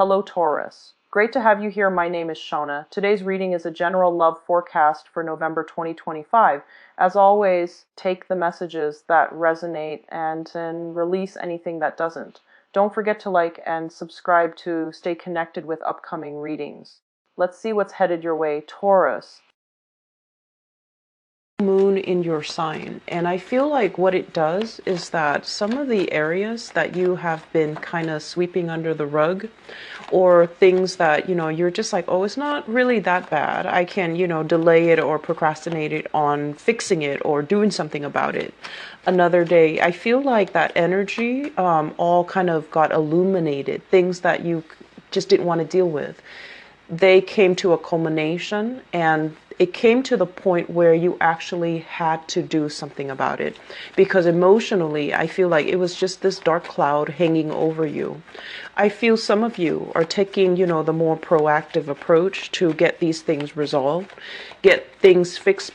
Hello, Taurus. Great to have you here. My name is Shona. Today's reading is a general love forecast for November 2025. As always, take the messages that resonate and release anything that doesn't. Don't forget to like and subscribe to stay connected with upcoming readings. Let's see what's headed your way, Taurus. Moon in your sign, and I feel like what it does is that some of the areas that you have been kind of sweeping under the rug, or things that you're just like, oh, it's not really that bad, I can delay it or procrastinate it on fixing it or doing something about it another day. I feel like that energy all kind of got illuminated. Things that you just didn't want to deal with, they came to a culmination, and it came to the point where you actually had to do something about it, because emotionally I feel like it was just this dark cloud hanging over you. I feel some of you are taking the more proactive approach to get these things resolved, get things fixed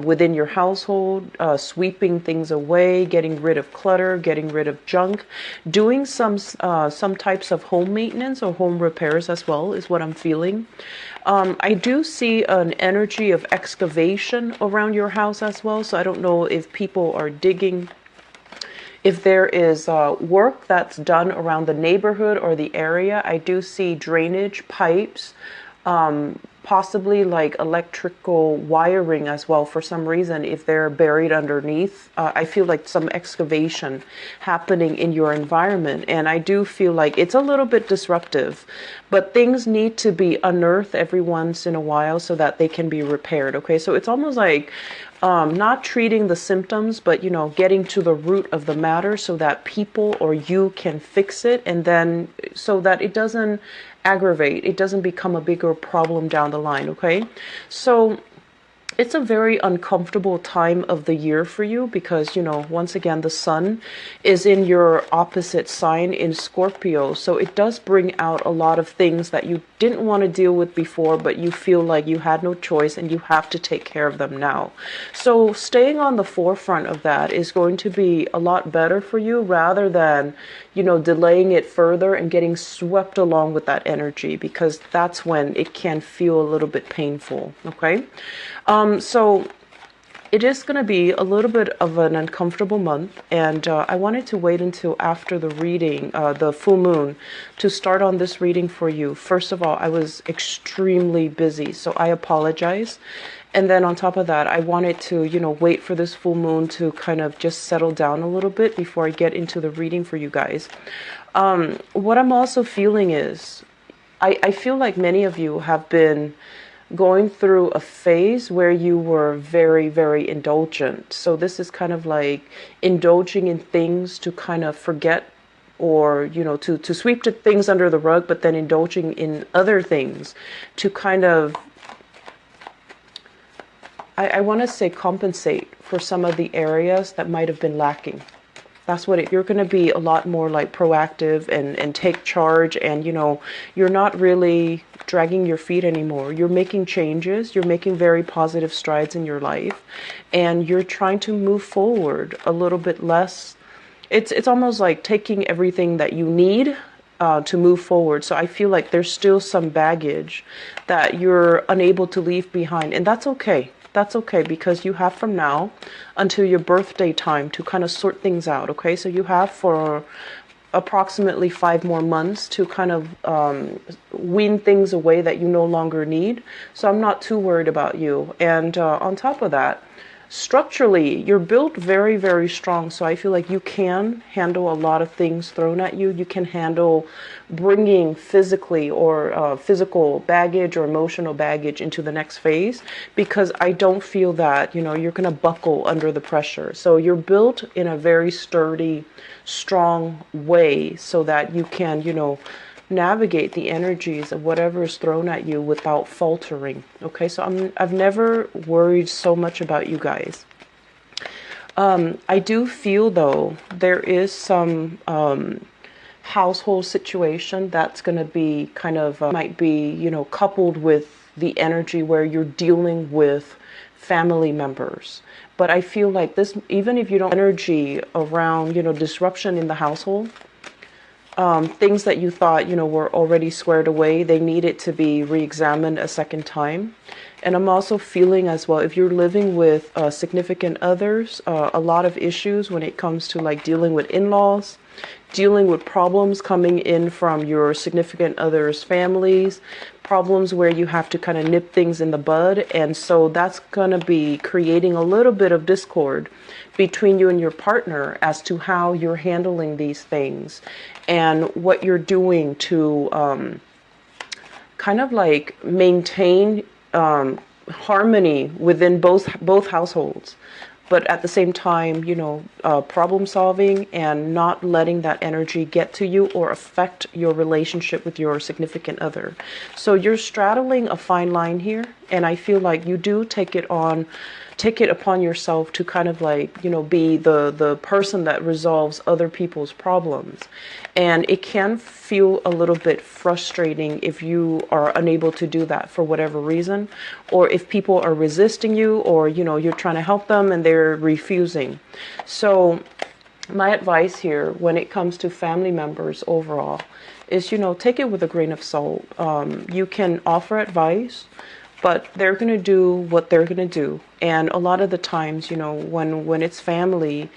within your household, sweeping things away, getting rid of clutter, getting rid of junk, doing some types of home maintenance or home repairs as well is what I'm feeling. I do see an energy of excavation around your house as well, so I don't know if people are digging. If there is work that's done around the neighborhood or the area, I do see drainage pipes, possibly like electrical wiring as well for some reason. If they're buried underneath, I feel like some excavation happening in your environment, and I do feel like it's a little bit disruptive, but things need to be unearthed every once in a while so that they can be repaired. Okay, so it's almost like not treating the symptoms, but getting to the root of the matter so that people or you can fix it, and then so that it doesn't aggravate, it doesn't become a bigger problem down the line. Okay, so it's a very uncomfortable time of the year for you, because once again, the sun is in your opposite sign in Scorpio, so it does bring out a lot of things that you didn't want to deal with before, but you feel like you had no choice and you have to take care of them now. So staying on the forefront of that is going to be a lot better for you, rather than delaying it further and getting swept along with that energy, because that's when it can feel a little bit painful. Okay, so it is going to be a little bit of an uncomfortable month, and I wanted to wait until after the reading, the full moon, to start on this reading for you. First of all, I was extremely busy, so I apologize. And then on top of that, I wanted to, wait for this full moon to kind of just settle down a little bit before I get into the reading for you guys. What I'm also feeling is, I feel like many of you have been going through a phase where you were very, very indulgent. So this is kind of like indulging in things to kind of forget, or to sweep the things under the rug, but then indulging in other things to kind of, I want to say, compensate for some of the areas that might have been lacking. That's what you're going to be a lot more like proactive and take charge, and you're not really dragging your feet anymore. You're making changes, you're making very positive strides in your life, and you're trying to move forward a little bit less. It's almost like taking everything that you need to move forward. So I feel like there's still some baggage that you're unable to leave behind, and that's okay. That's okay, because you have from now until your birthday time to kind of sort things out. Okay, so you have for approximately 5 more months to kind of wean things away that you no longer need. So I'm not too worried about you. And on top of that, structurally, you're built very, very strong. So I feel like you can handle a lot of things thrown at you. You can handle bringing physically or physical baggage or emotional baggage into the next phase, because I don't feel that, you're going to buckle under the pressure. So you're built in a very sturdy, strong way so that you can, navigate the energies of whatever is thrown at you without faltering. Okay, so I've never worried so much about you guys. I do feel though there is some household situation that's going to be kind of might be coupled with the energy where you're dealing with family members. But I feel like this, even if you don't energy around disruption in the household, things that you thought, were already squared away, they needed to be re-examined a second time. And I'm also feeling as well, if you're living with significant others, a lot of issues when it comes to like dealing with in-laws, dealing with problems coming in from your significant other's families, problems where you have to kind of nip things in the bud. And so that's going to be creating a little bit of discord between you and your partner as to how you're handling these things and what you're doing to kind of like maintain harmony within both households, but at the same time, problem solving and not letting that energy get to you or affect your relationship with your significant other. So you're straddling a fine line here, and I feel like you do take it upon yourself to kind of like, be the person that resolves other people's problems. And it can feel a little bit frustrating if you are unable to do that for whatever reason, or if people are resisting you, or, you're trying to help them and they're refusing. So my advice here when it comes to family members overall is, take it with a grain of salt. You can offer advice, but they're going to do what they're going to do. And a lot of the times, when it's family,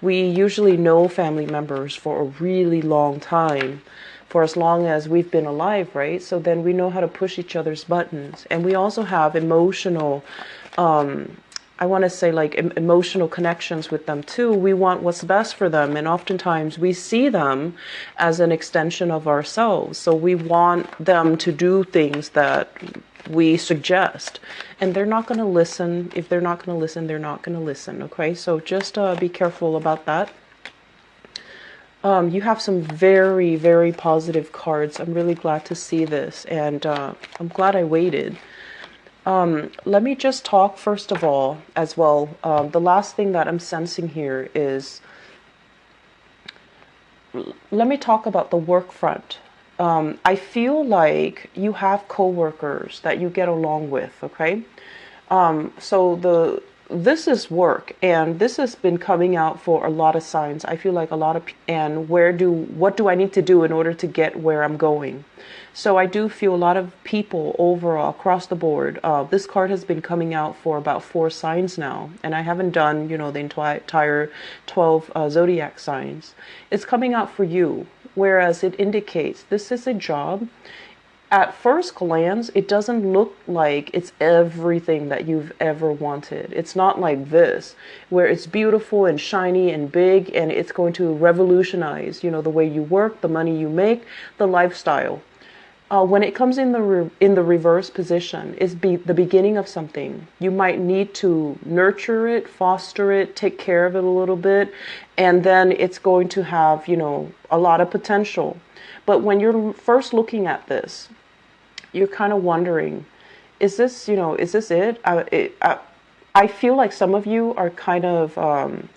we usually know family members for a really long time, for as long as we've been alive, right? So then we know how to push each other's buttons. And we also have emotional, I want to say like emotional connections with them too. We want what's best for them. And oftentimes we see them as an extension of ourselves. So we want them to do things that we suggest, and they're not going to listen. If they're not going to listen, they're not going to listen. Okay, so just be careful about that. You have some very, very positive cards. I'm really glad to see this, and I'm glad I waited. Let me just talk first of all as well. The last thing that I'm sensing here is, let me talk about the work front. I feel like you have coworkers that you get along with, okay? So this is work, and this has been coming out for a lot of signs. I feel like a lot of and what do I need to do in order to get where I'm going? So I do feel a lot of people overall across the board. This card has been coming out for about 4 signs now, and I haven't done, the entire 12 zodiac signs. It's coming out for you. Whereas it indicates this is a job. At first glance, it doesn't look like it's everything that you've ever wanted. It's not like this, where it's beautiful and shiny and big, and it's going to revolutionize, the way you work, the money you make, the lifestyle. When it comes in the reverse position, it's the beginning of something. You might need to nurture it, foster it, take care of it a little bit, and then it's going to have, a lot of potential. But when you're first looking at this, you're kind of wondering, is this it? I feel like some of you are kind of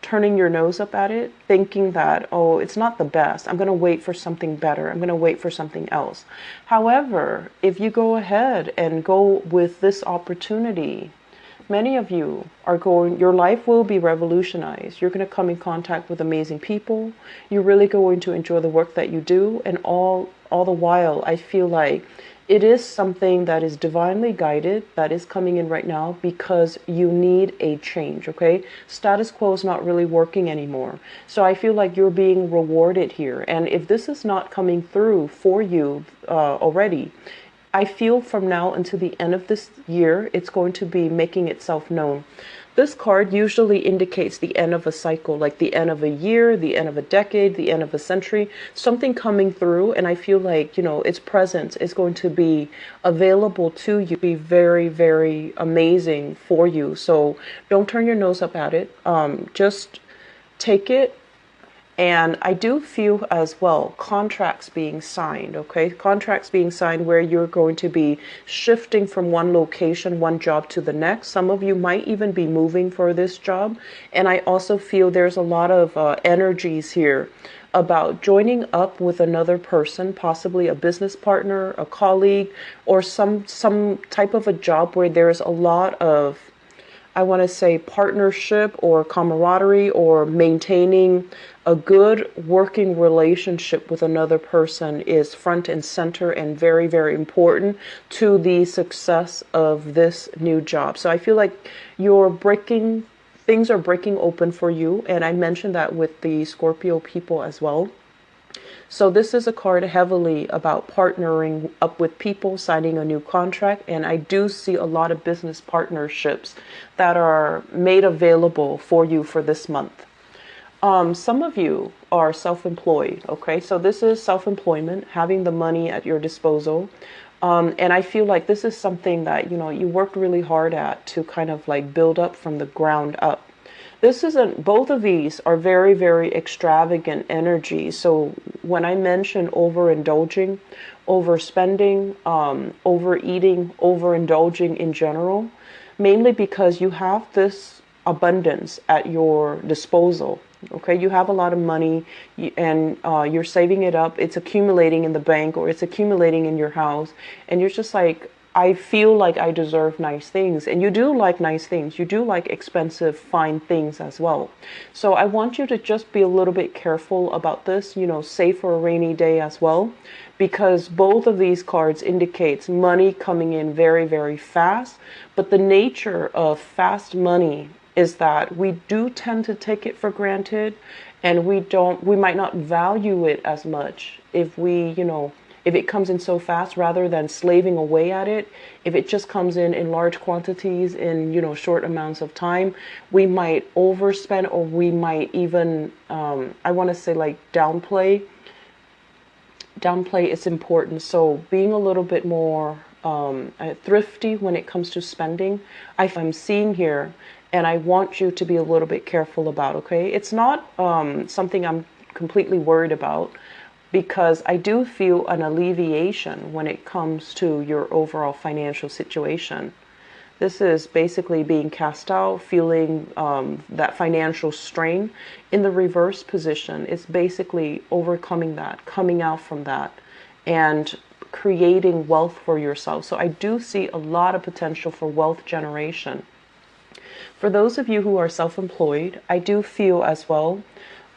turning your nose up at it, thinking that, oh, it's not the best. I'm going to wait for something better. I'm going to wait for something else. However, if you go ahead and go with this opportunity, many of you your life will be revolutionized. You're going to come in contact with amazing people. You're really going to enjoy the work that you do. And all the while, I feel like it is something that is divinely guided, that is coming in right now because you need a change, okay? Status quo is not really working anymore. So I feel like you're being rewarded here. And if this is not coming through for you already, I feel from now until the end of this year, it's going to be making itself known. This card usually indicates the end of a cycle, like the end of a year, the end of a decade, the end of a century, something coming through. And I feel like, its presence is going to be available to you, be very, very amazing for you. So don't turn your nose up at it. Just take it. And I do feel as well contracts being signed, okay? Contracts being signed where you're going to be shifting from one location, one job to the next. Some of you might even be moving for this job. And I also feel there's a lot of energies here about joining up with another person, possibly a business partner, a colleague, or some type of a job where there's a lot of I want to say partnership or camaraderie or maintaining a good working relationship with another person is front and center and very, very important to the success of this new job. So I feel like things are breaking open for you. And I mentioned that with the Scorpio people as well. So this is a card heavily about partnering up with people, signing a new contract, and I do see a lot of business partnerships that are made available for you for this month. Some of you are self-employed, okay? So this is self-employment, having the money at your disposal. And I feel like this is something that, you worked really hard at to kind of like build up from the ground up. Both of these are very, very extravagant energy. So when I mention overindulging, overspending, overeating, overindulging in general, mainly because you have this abundance at your disposal. Okay, you have a lot of money and you're saving it up. It's accumulating in the bank or it's accumulating in your house. And you're just like, I feel like I deserve nice things. And you do like nice things. You do like expensive, fine things as well. So I want you to just be a little bit careful about this, save for a rainy day as well. Because both of these cards indicates money coming in very, very fast. But the nature of fast money is that we do tend to take it for granted and we might not value it as much if if it comes in so fast rather than slaving away at it. If it just comes in large quantities in, short amounts of time, we might overspend or we might even, I want to say like downplay its importance. So being a little bit more thrifty when it comes to spending, I'm seeing here, and I want you to be a little bit careful about, okay? It's not something I'm completely worried about because I do feel an alleviation when it comes to your overall financial situation. This is basically being cast out, feeling that financial strain. In the reverse position, it's basically overcoming that, coming out from that, and creating wealth for yourself. So I do see a lot of potential for wealth generation. For those of you who are self-employed, I do feel as well,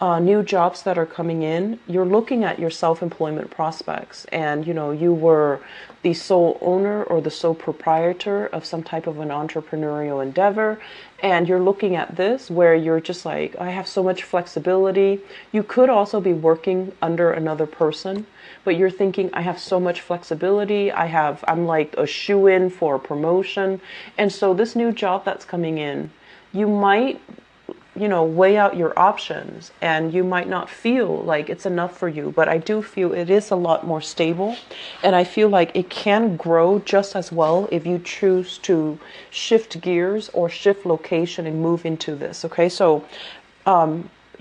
new jobs that are coming in, you're looking at your self-employment prospects and, you were the sole owner or the sole proprietor of some type of an entrepreneurial endeavor. And you're looking at this where you're just like, I have so much flexibility. You could also be working under another person, but you're thinking, I have so much flexibility. I'm like a shoe-in for a promotion. And so this new job that's coming in, you might weigh out your options and you might not feel like it's enough for you, but I do feel it is a lot more stable and I feel like it can grow just as well if you choose to shift gears or shift location and move into this. Okay, so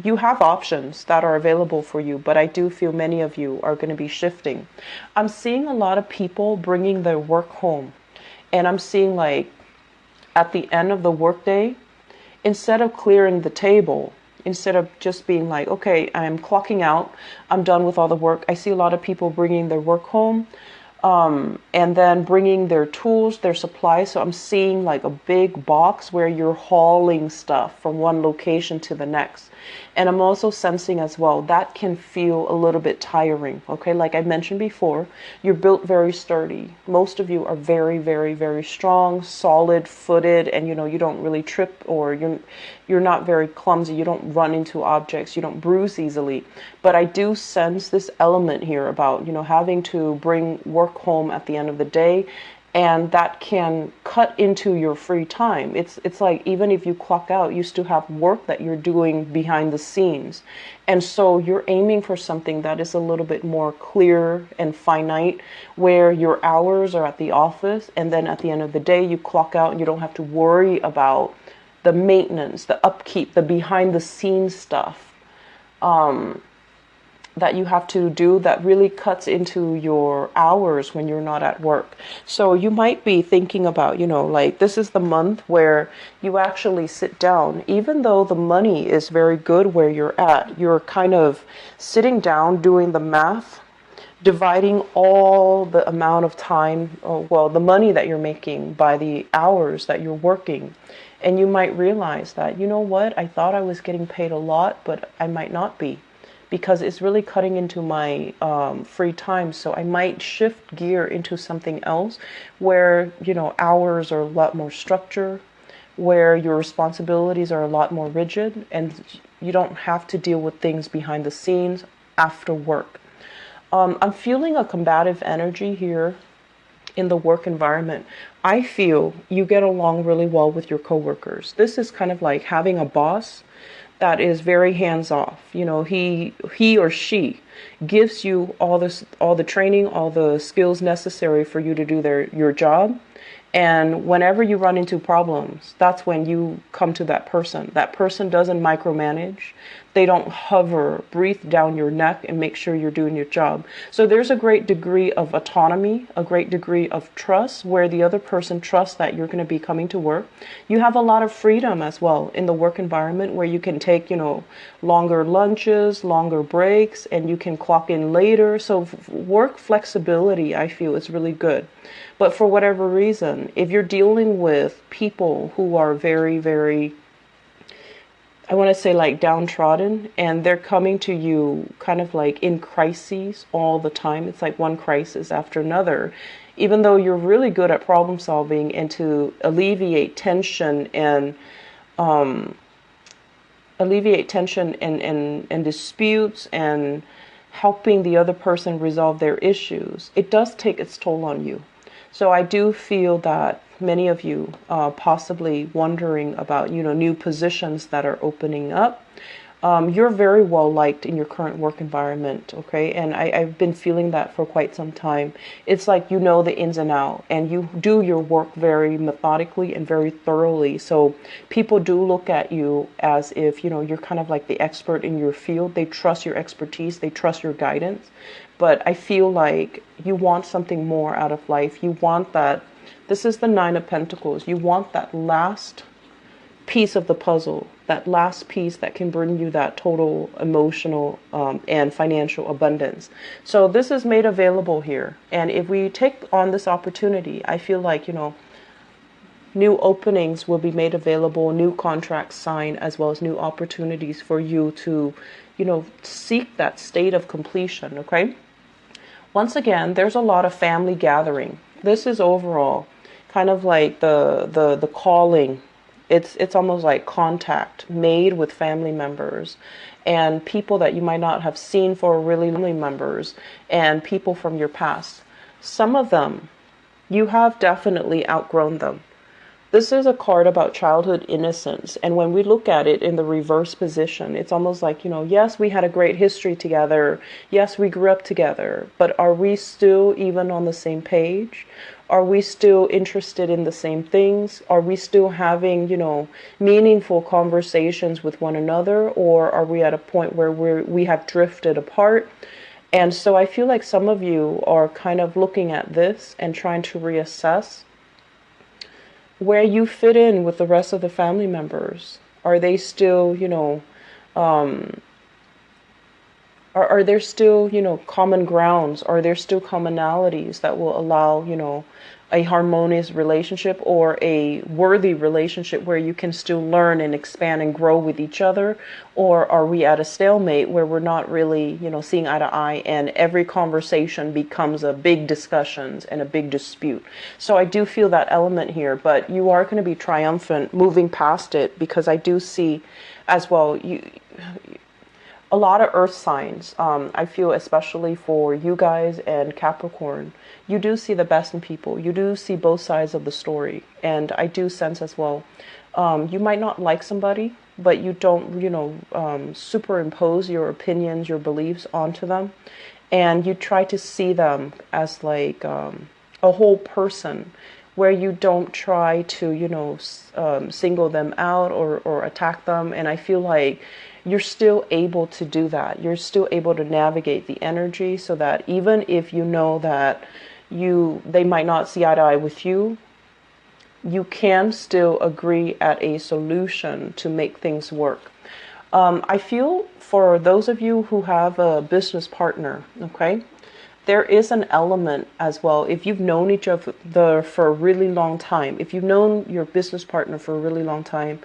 you have options that are available for you, but I do feel many of you are going to be shifting. I'm seeing a lot of people bringing their work home, and I'm seeing like at the end of the workday, instead of clearing the table, instead of just being like, okay, I'm clocking out, I'm done with all the work, I see a lot of people bringing their work home and then bringing their tools, their supplies. So I'm seeing like a big box where you're hauling stuff from one location to the next. And I'm also sensing as well, that can feel a little bit tiring. Okay, like I mentioned before, you're built very sturdy. Most of you are very, very, very strong, solid footed, and you don't really trip or you're not very clumsy. You don't run into objects. You don't bruise easily. But I do sense this element here about, having to bring work home at the end of the day. And that can cut into your free time. It's like even if you clock out, you still have work that you're doing behind the scenes. And so you're aiming for something that is a little bit more clear and finite, where your hours are at the office. And then at the end of the day, you clock out and you don't have to worry about the maintenance, the upkeep, the behind the scenes stuff that you have to do that really cuts into your hours when you're not at work. So you might be thinking about, like this is the month where you actually sit down, even though the money is very good where you're at, you're kind of sitting down doing the math dividing all the amount of time, or, well, the money that you're making by the hours that you're working. And you might realize that, you know what, I thought I was getting paid a lot, but I might not be, because it's really cutting into my free time. So I might shift gear into something else where, hours are a lot more structured, where your responsibilities are a lot more rigid, and you don't have to deal with things behind the scenes after work. I'm feeling a combative energy here in the work environment. I feel you get along really well with your coworkers. This is kind of like having a boss that is very hands off. He or she gives you all the training, all the skills necessary for you to do your job. And whenever you run into problems, that's when you come to that person. That person doesn't micromanage. They don't hover, breathe down your neck and make sure you're doing your job. So there's a great degree of autonomy, a great degree of trust, where the other person trusts that you're going to be coming to work. You have a lot of freedom as well in the work environment, where you can take, longer lunches, longer breaks, and you can clock in later. So work flexibility, I feel, is really good. But for whatever reason, if you're dealing with people who are very, very, I want to say, like, downtrodden, and they're coming to you kind of like in crises all the time. It's like one crisis after another. Even though you're really good at problem solving and to alleviate tension and disputes and helping the other person resolve their issues, it does take its toll on you. So I do feel that many of you possibly wondering about, new positions that are opening up. You're very well liked in your current work environment, okay? And I've been feeling that for quite some time. It's like you know the ins and outs, and you do your work very methodically and very thoroughly. So people do look at you as if, you're kind of like the expert in your field. They trust your expertise, they trust your guidance. But I feel like you want something more out of life. You want that. This is the Nine of Pentacles. You want that last piece of the puzzle, that last piece that can bring you that total emotional and financial abundance. So this is made available here. And if we take on this opportunity, I feel like, new openings will be made available, new contracts signed, as well as new opportunities for you to, seek that state of completion, okay? Once again, there's a lot of family gathering. This is overall kind of like the calling. It's almost like contact made with family members and people that you might not have seen for really family members and people from your past. Some of them, you have definitely outgrown them. This is a card about childhood innocence. And when we look at it in the reverse position, it's almost like, yes, we had a great history together. Yes, we grew up together. But are we still even on the same page? Are we still interested in the same things? Are we still having, meaningful conversations with one another? Or are we at a point where we have drifted apart? And so I feel like some of you are kind of looking at this and trying to reassess where you fit in with the rest of the family members. Are they still, are there still, common grounds? Are there still commonalities that will allow, a harmonious relationship or a worthy relationship where you can still learn and expand and grow with each other? Or are we at a stalemate where we're not really, seeing eye to eye, and every conversation becomes a big discussions and a big dispute? So I do feel that element here, but you are going to be triumphant moving past it, because I do see as well, a lot of earth signs. I feel especially for you guys and Capricorn, you do see the best in people. You do see both sides of the story. And I do sense as well, you might not like somebody, but you don't, superimpose your opinions, your beliefs onto them. And you try to see them as like a whole person, where you don't try to, single them out or attack them. And I feel like you're still able to do that. You're still able to navigate the energy, so that even if you know that they might not see eye to eye with you, you can still agree at a solution to make things work. I feel for those of you who have a business partner, okay, there is an element as well. If you've known each other for a really long time, if you've known your business partner for a really long time,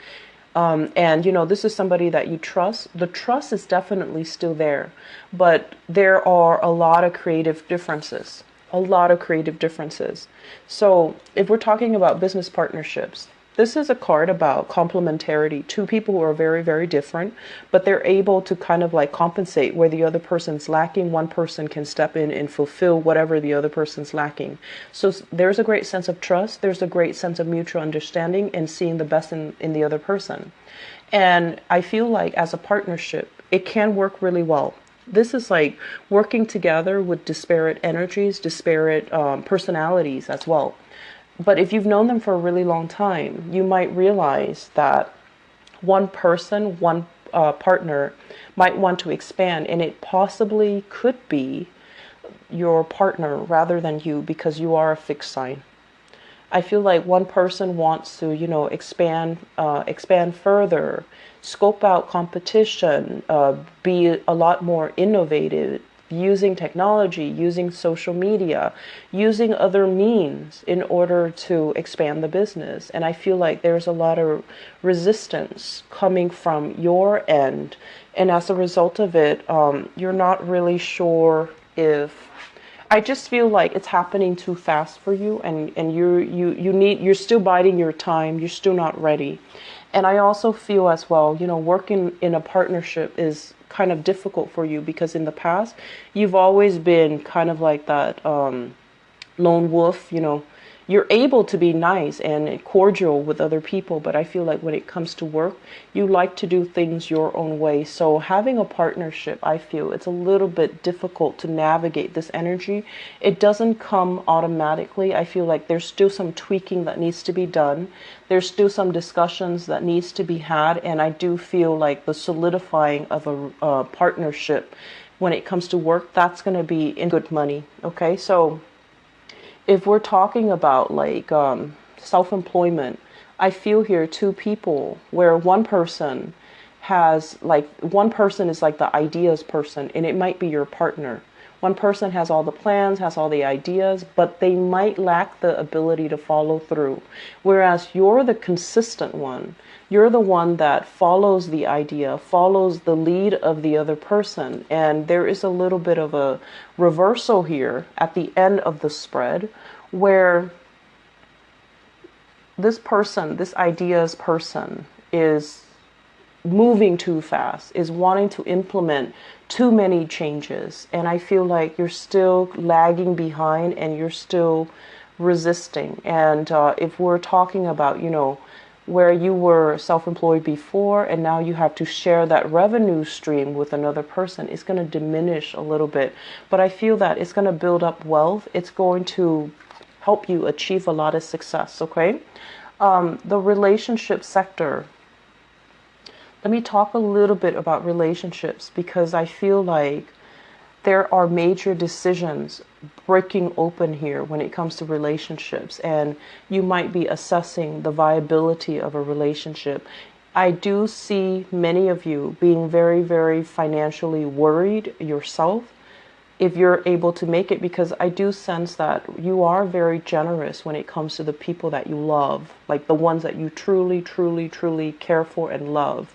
and this is somebody that you trust, the trust is definitely still there, but there are a lot of creative differences. A lot of creative differences. So if we're talking about business partnerships, this is a card about complementarity. Two people who are very, very different, but they're able to kind of like compensate where the other person's lacking. One person can step in and fulfill whatever the other person's lacking. So there's a great sense of trust. There's a great sense of mutual understanding and seeing the best in the other person. And I feel like as a partnership, it can work really well. This is like working together with disparate energies, disparate personalities as well. But if you've known them for a really long time, you might realize that one person, one partner might want to expand, and it possibly could be your partner rather than you, because you are a fixed sign. I feel like one person wants to, expand further, scope out competition, be a lot more innovative, using technology, using social media, using other means in order to expand the business. And I feel like there's a lot of resistance coming from your end. And as a result of it, you're not really sure if I just feel like it's happening too fast for you, and you're still biding your time, you're still not ready. And I also feel as well, working in a partnership is kind of difficult for you because in the past you've always been kind of like that lone wolf. You're able to be nice and cordial with other people, but I feel like when it comes to work, you like to do things your own way. So having a partnership, I feel it's a little bit difficult to navigate this energy. It doesn't come automatically. I feel like there's still some tweaking that needs to be done. There's still some discussions that needs to be had. And I do feel like the solidifying of a partnership when it comes to work, that's going to be in good money. Okay, so if we're talking about like self-employment, I feel here two people where one person is like the ideas person, and it might be your partner. One person has all the plans, has all the ideas, but they might lack the ability to follow through. Whereas you're the consistent one. You're the one that follows the idea, follows the lead of the other person. And there is a little bit of a reversal here at the end of the spread where this person, this ideas person, is moving too fast, is wanting to implement too many changes. And I feel like you're still lagging behind and you're still resisting. And if we're talking about, where you were self-employed before and now you have to share that revenue stream with another person, it's going to diminish a little bit. But I feel that it's going to build up wealth. It's going to help you achieve a lot of success, okay? The relationship sector. Let me talk a little bit about relationships because I feel like there are major decisions breaking open here when it comes to relationships, and you might be assessing the viability of a relationship. I do see many of you being very, very financially worried yourself if you're able to make it, because I do sense that you are very generous when it comes to the people that you love, like the ones that you truly, truly, truly care for and love.